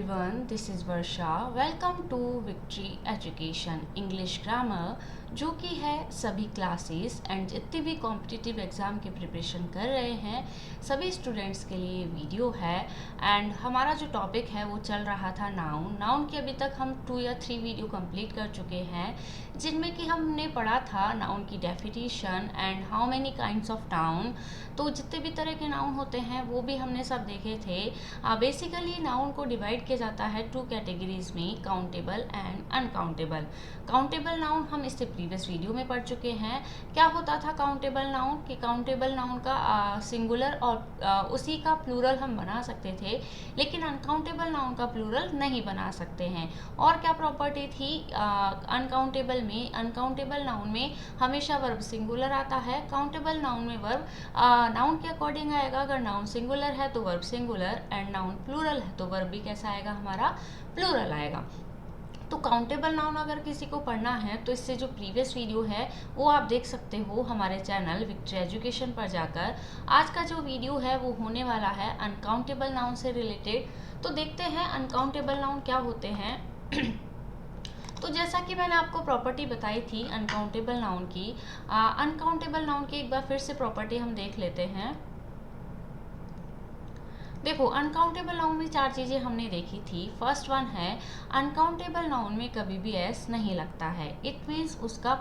everyone, this is Varsha. Welcome to Victory Education English Grammar, जो कि है सभी क्लासेस एंड जितने भी कॉम्पिटिटिव एग्ज़ाम के प्रिपरेशन कर रहे हैं सभी स्टूडेंट्स के लिए वीडियो है। एंड हमारा जो टॉपिक है वो चल रहा था नाउन की अभी तक हम 2 या 3 वीडियो कंप्लीट कर चुके हैं, जिनमें कि हमने पढ़ा था नाउन की definition and how many kinds of noun. तो जितने भी तरह के नाउन होते हैं वो भी हमने सब देखे थे। बेसिकली नाउन को डिवाइड किया जाता है 2 कैटेगरीज में, countable and uncountable. Countable noun हम इससे प्रीवियस वीडियो में पढ़ चुके हैं। क्या होता था काउंटेबल नाउन कि काउंटेबल नाउन का सिंगुलर और उसी का प्लूरल हम बना सकते थे, लेकिन अनकाउंटेबल नाउन का प्लूरल नहीं बना सकते हैं। और क्या प्रॉपर्टी थी अनकाउंटेबल में? अनकाउंटेबल नाउन में हमेशा वर्ब सिंगुलर आता है, काउंटेबल नाउन में वर्ब नाउन के अकॉर्डिंग आएगा। अगर नाउन सिंगुलर है तो verb singular, and noun plural है तो वर्ब भी कैसा आएगा? हमारा प्लूरल आएगा। तो काउंटेबल नाउन अगर किसी को पढ़ना है तो इससे जो प्रीवियस वीडियो है वो आप देख सकते हो हमारे चैनल विक्ट्री एजुकेशन पर जाकर। आज का जो वीडियो है वो होने वाला है अनकाउंटेबल नाउन से रिलेटेड। तो देखते हैं अनकाउंटेबल नाउन क्या होते हैं। तो जैसा कि मैंने आपको प्रॉपर्टी बताई थी अनकाउंटेबल नाउन की, अनकाउंटेबल नाउन की एक बार फिर से प्रॉपर्टी हम देख लेते हैं। देखो, अनकाउंटेबल नाउन में 4 चीज़ें हमने देखी थी। फर्स्ट वन है अनकाउंटेबल नाउन में कभी भी एस नहीं लगता है, इट मीन्स उसका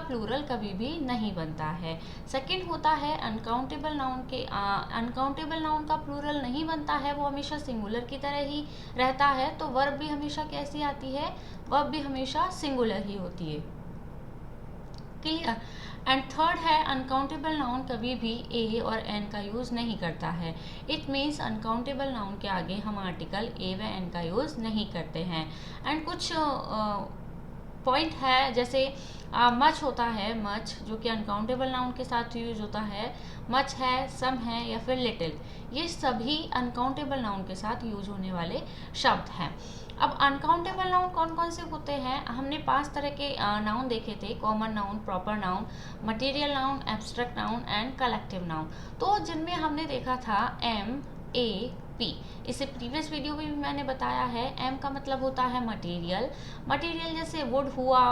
प्लूरल कभी भी नहीं बनता है। सेकंड होता है अनकाउंटेबल नाउन का प्लूरल नहीं बनता है, वो हमेशा सिंगुलर की तरह ही रहता है। तो वर्ब भी हमेशा कैसी आती है? वर्ब भी हमेशा सिंगुलर ही होती है। क्लियर? एंड थर्ड है अनकाउंटेबल नाउन कभी भी ए और एन का यूज़ नहीं करता है, इट मीन्स अनकाउंटेबल नाउन के आगे हम आर्टिकल ए व एन का यूज़ नहीं करते हैं। एंड कुछ पॉइंट है, जैसे मच होता है, मच जो कि अनकाउंटेबल नाउन के साथ यूज होता है। मच है, सम है या फिर लिटिल, ये सभी अनकाउंटेबल नाउन के साथ यूज होने वाले शब्द हैं। अब अनकाउंटेबल नाउन कौन कौन से होते हैं? हमने 5 तरह के नाउन देखे थे, common noun, proper noun, material noun, abstract noun and collective noun. तो जिनमें हमने देखा था MAP, इसे प्रीवियस वीडियो में भी मैंने बताया है। एम का मतलब होता है मटेरियल जैसे वुड हुआ,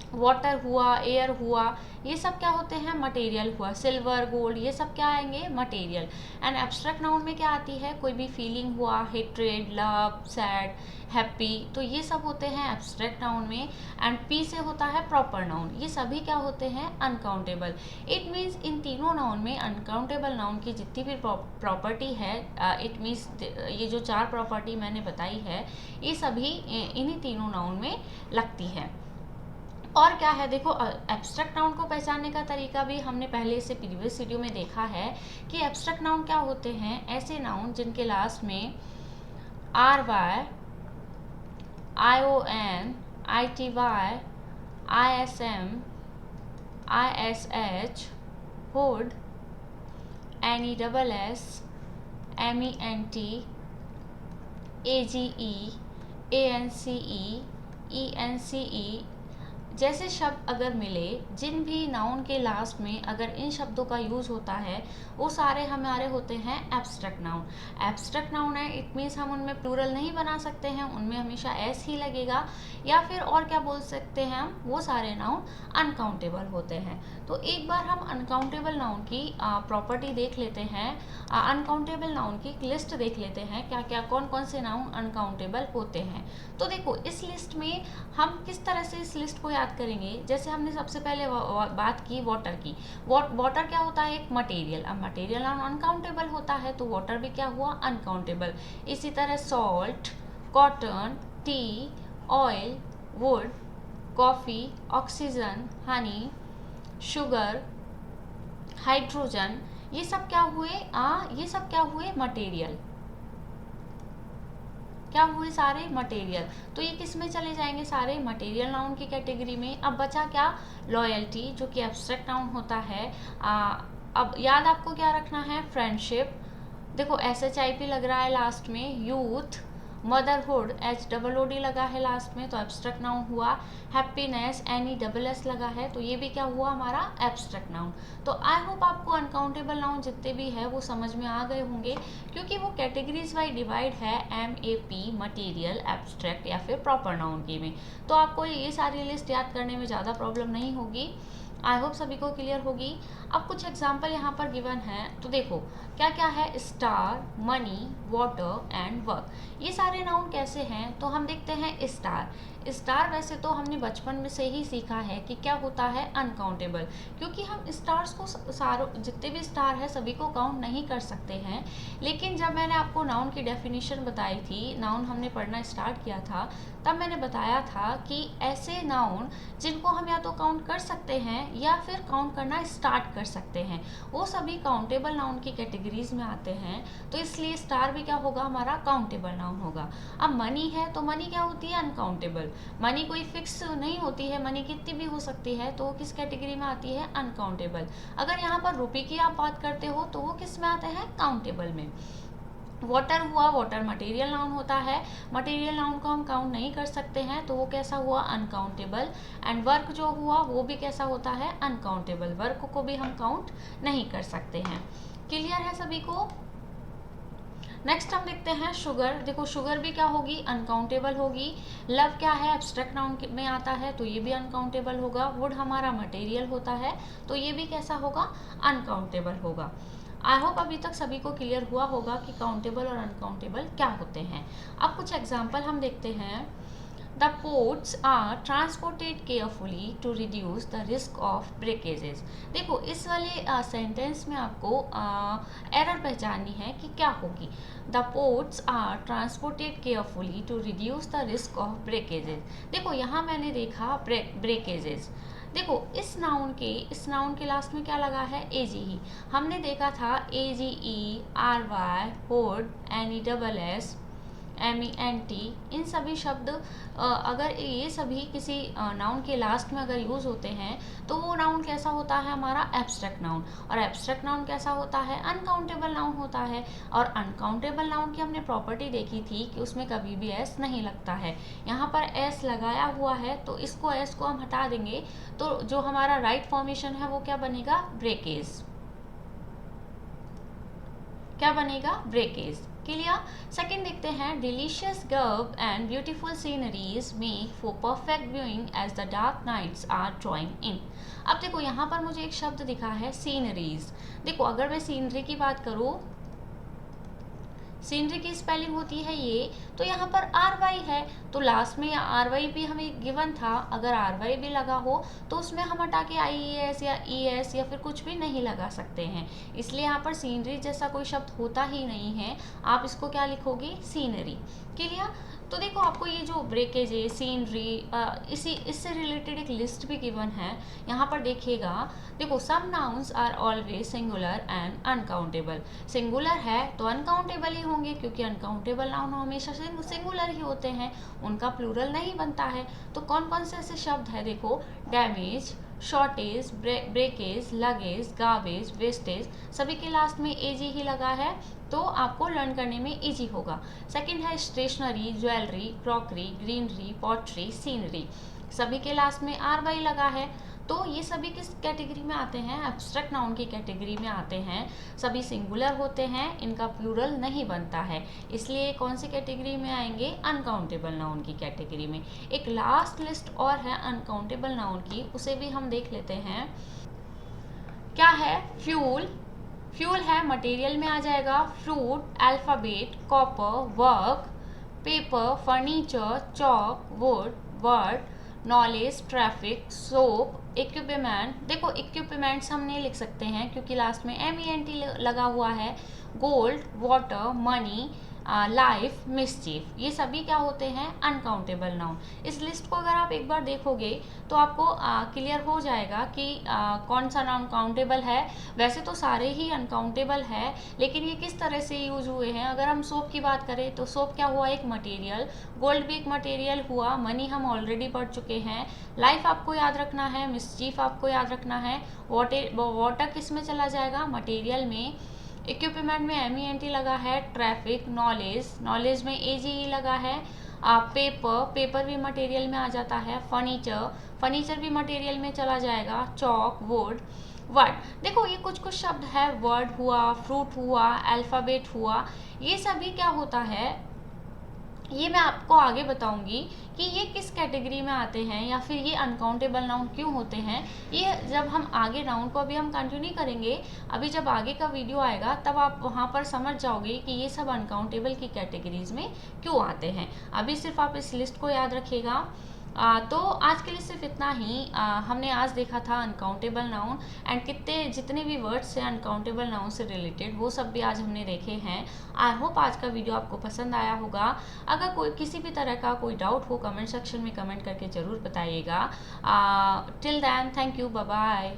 वाटर हुआ, एयर हुआ, ये सब क्या होते हैं? मटेरियल हुआ। सिल्वर, गोल्ड, ये सब क्या आएंगे? मटेरियल। एंड एब्स्ट्रैक्ट नाउन में क्या आती है? कोई भी फीलिंग हुआ, हेट्रेड, लव, सैड, हैप्पी, तो ये सब होते हैं एब्स्ट्रैक्ट नाउन में। एंड पी से होता है प्रॉपर नाउन, ये सभी क्या होते हैं? अनकाउंटेबल। इट मीन्स इन तीनों नाउन में, अनकाउंटेबल नाउन की जितनी भी प्रॉपर्टी है, इट मीन्स ये जो 4 प्रॉपर्टी मैंने बताई है, ये सभी इन्हीं तीनों नाउन में लगती है। और क्या है? देखो, एब्स्ट्रैक्ट नाउन को पहचानने का तरीका भी हमने पहले से प्रीवियस वीडियो में देखा है कि एब्स्ट्रैक्ट नाउन क्या होते हैं? ऐसे नाउन जिनके लास्ट में RY, ION, ITY, ISM, ISH, hood, NESS, MENT, AGE, ANCE, ENCE जैसे शब्द अगर मिले, जिन भी नाउन के लास्ट में अगर इन शब्दों का यूज़ होता है, वो सारे हमारे होते हैं एब्स्ट्रैक्ट नाउन। एब्स्ट्रैक्ट नाउन है, इट मीन्स हम उनमें प्लूरल नहीं बना सकते हैं, उनमें हमेशा एस ही लगेगा। या फिर और क्या बोल सकते हैं हम? वो सारे नाउन अनकाउंटेबल होते हैं। तो एक बार हम अनकाउंटेबल नाउन की प्रॉपर्टी देख लेते हैं, अनकाउंटेबल नाउन की लिस्ट देख लेते हैं, क्या क्या कौन कौन से नाउन अनकाउंटेबल होते हैं। तो देखो, इस लिस्ट में हम किस तरह से इस लिस्ट को याद करेंगे। जैसे हमने सबसे पहले बात की वाटर की। वाटर क्या होता है? एक मटेरियल। अब मटेरियल अनकाउंटेबल होता है तो वाटर भी क्या हुआ? अनकाउंटेबल। इसी तरह salt, cotton, T, oil, would, coffee, oxygen, Honey, sugar, hydrogen, ये सब क्या हुए? मटेरियल। क्या हुए? सारे मटेरियल। तो ये किस में चले जाएंगे? सारे मटेरियल नाउन की कैटेगरी में। अब बचा क्या? लॉयल्टी, जो कि एब्स्ट्रैक्ट नाउन होता है। अब याद आपको क्या रखना है? फ्रेंडशिप। देखो, SHIP लग रहा है लास्ट में। यूथ, मदरहुड HOOD लगा है लास्ट में तो एब्स्ट्रैक्ट नाउन हुआ। हैप्पीनेस NESS लगा है तो ये भी क्या हुआ हमारा एब्स्ट्रैक्ट नाउन। तो आई होप आपको अनकाउंटेबल नाउन जितने भी है वो समझ में आ गए होंगे, क्योंकि वो कैटेगरीज वाइज डिवाइड है MAP मटेरियल, एब्स्ट्रैक्ट या फिर प्रॉपर नाउन की में। तो आपको ये सारी लिस्ट याद करने में ज़्यादा प्रॉब्लम नहीं होगी। आई होप सभी को क्लियर होगी। अब कुछ एग्जाम्पल यहाँ पर गिवन है तो देखो क्या क्या है, star, money, water and work. ये सारे नाउन कैसे हैं तो हम देखते हैं स्टार। स्टार वैसे तो हमने बचपन में से ही सीखा है कि क्या होता है अनकाउंटेबल, क्योंकि हम स्टार्स को सारों जितने भी स्टार है सभी को काउंट नहीं कर सकते हैं। लेकिन जब मैंने आपको नाउन की डेफिनेशन बताई थी, नाउन हमने पढ़ना स्टार्ट किया था, तब मैंने बताया था कि ऐसे नाउन जिनको हम या तो काउंट कर सकते हैं या फिर काउंट करना स्टार्ट कर सकते हैं, वो सभी काउंटेबल नाउन की कैटेगरीज में आते हैं। तो इसलिए स्टार भी क्या होगा हमारा काउंटेबल नाउन होगा। अब मनी है तो मनी क्या होती है अनकाउंटेबल। मनी कोई फिक्स नहीं होती है, मनी कितनी भी हो सकती है, तो वो किस कैटेगरी में आती है अनकाउंटेबल। अगर यहाँ पर रुपये की आप बात करते हो तो वो किस में आते हैं काउंटेबल में। वाटर हुआ, वाटर मटेरियल नाउन होता है, मटेरियल नाउन को हम काउंट नहीं कर सकते हैं तो वो कैसा हुआ अनकाउंटेबल। एंड वर्क जो हुआ वो भी कैसा होता है अनकाउंटेबल, वर्क को भी हम काउंट नहीं कर सकते हैं। क्लियर है सभी को। नेक्स्ट हम देखते हैं शुगर। देखो शुगर भी क्या होगी अनकाउंटेबल होगी। लव क्या है एब्स्ट्रैक्ट नाउन में आता है तो ये भी अनकाउंटेबल होगा। वुड हमारा मटेरियल होता है तो ये भी कैसा होगा अनकाउंटेबल होगा। आई होप अभी तक सभी को क्लियर हुआ होगा कि काउंटेबल और अनकाउंटेबल क्या होते हैं। अब कुछ एग्जाम्पल हम देखते हैं। The pots are transported carefully to reduce the risk of breakages। देखो इस वाले सेंटेंस में आपको एरर पहचाननी है कि क्या होगी। The pots are transported carefully to reduce the risk of breakages। देखो यहाँ मैंने देखा breakages। देखो इस नाउन के लास्ट में क्या लगा है AGE। हमने देखा था AGE, RY, होड, NESS, MENT, इन सभी शब्द अगर ये सभी किसी नाउन के लास्ट में अगर यूज़ होते हैं तो वो नाउन कैसा होता है हमारा एब्स्ट्रैक्ट नाउन। और एब्स्ट्रैक्ट नाउन कैसा होता है अनकाउंटेबल नाउन होता है। और अनकाउंटेबल नाउन की हमने प्रॉपर्टी देखी थी कि उसमें कभी भी S नहीं लगता है। यहाँ पर S लगाया हुआ है तो इसको S को हम हटा देंगे तो जो हमारा राइट फॉर्मेशन है वो क्या बनेगा ब्रेकेज। क्या बनेगा ब्रेकेज। क्लियर। सेकंड देखते हैं delicious gravy and beautiful sceneries make for perfect viewing as the dark nights are drawing in. अब देखो यहाँ पर मुझे एक शब्द दिखा है सीनरीज। देखो अगर मैं सीनरी की बात करूँ, सीनरी की स्पेलिंग होती है ये, तो यहाँ पर RY है तो लास्ट में RY भी हमें गिवन था। अगर RY भी लगा हो तो उसमें हम हटा के IES या ES या फिर कुछ भी नहीं लगा सकते हैं। इसलिए यहाँ पर सीनरी जैसा कोई शब्द होता ही नहीं है। आप इसको क्या लिखोगे सीनरी। क्लियर। तो देखो आपको ये जो ब्रेकेज है सीनरी इससे रिलेटेड एक लिस्ट भी गिवन है। यहाँ पर देखिएगा, देखो some nouns are always singular and uncountable. Singular है तो अनकाउंटेबल ही होंगे क्योंकि अनकाउंटेबल नाउन हमेशा सिंगुलर ही होते हैं, उनका प्लूरल नहीं बनता है। तो कौन कौन से ऐसे शब्द है देखो, damage, shortage, breakage, luggage, garbage, wastage, सभी के लास्ट में AG ही लगा है तो आपको लर्न करने में इजी होगा। सेकंड है stationery, jewellery, crockery, greenery, pottery, scenery, सभी के लास्ट में RY लगा है। तो ये सभी किस कैटेगरी में आते हैं एब्स्ट्रैक्ट नाउन की कैटेगरी में आते हैं। सभी सिंगुलर होते हैं, इनका प्लूरल नहीं बनता है, इसलिए कौन सी कैटेगरी में आएंगे अनकाउंटेबल नाउन की कैटेगरी में। एक लास्ट लिस्ट और है अनकाउंटेबल नाउन की, उसे भी हम देख लेते हैं। क्या है फ्यूल। फ्यूल है मटेरियल में आ जाएगा, fruit, alphabet, copper, work, paper, furniture, chalk, would, word, knowledge, traffic, soap, equipment. देखो इक्विपमेंट्स हम नहीं लिख सकते हैं क्योंकि लास्ट में MENT लगा हुआ है। Gold, water, money, life, mischief, ये सभी क्या होते हैं अनकाउंटेबल नाउन। इस लिस्ट को अगर आप एक बार देखोगे तो आपको क्लियर हो जाएगा कि कौन सा नाउन काउंटेबल है। वैसे तो सारे ही अनकाउंटेबल है, लेकिन ये किस तरह से यूज हुए हैं। अगर हम सोप की बात करें तो सोप क्या हुआ एक मटेरियल, गोल्ड भी एक मटेरियल हुआ, मनी हम ऑलरेडी पढ़ चुके हैं, लाइफ आपको याद रखना है, मिसचीफ आपको याद रखना है, वाटर किस में चला जाएगा मटेरियल में, इक्विपमेंट में MENT लगा है। ट्रैफिक, नॉलेज, नॉलेज में AGE लगा है। पेपर, पेपर भी मटेरियल में आ जाता है। फर्नीचर, फर्नीचर भी मटेरियल में चला जाएगा। चौक, वुड, वर्ड। देखो ये कुछ कुछ शब्द है, वर्ड हुआ, फ्रूट हुआ, अल्फ़ाबेट हुआ, ये सभी क्या होता है, ये मैं आपको आगे बताऊंगी कि ये किस कैटेगरी में आते हैं या फिर ये अनकाउंटेबल नाउन क्यों होते हैं। ये जब हम आगे नाउन को अभी हम कंटिन्यू करेंगे, अभी जब आगे का वीडियो आएगा तब आप वहाँ पर समझ जाओगे कि ये सब अनकाउंटेबल की कैटेगरीज में क्यों आते हैं। अभी सिर्फ आप इस लिस्ट को याद रखिएगा। तो आज के लिए सिर्फ इतना ही। हमने आज देखा था अनकाउंटेबल नाउन एंड कितने जितने भी वर्ड्स हैं अनकाउंटेबल नाउन से रिलेटेड वो सब भी आज हमने देखे हैं। आई होप आज का वीडियो आपको पसंद आया होगा। अगर कोई किसी भी तरह का कोई डाउट हो कमेंट सेक्शन में कमेंट करके ज़रूर बताइएगा। Till then, thank you, bye bye.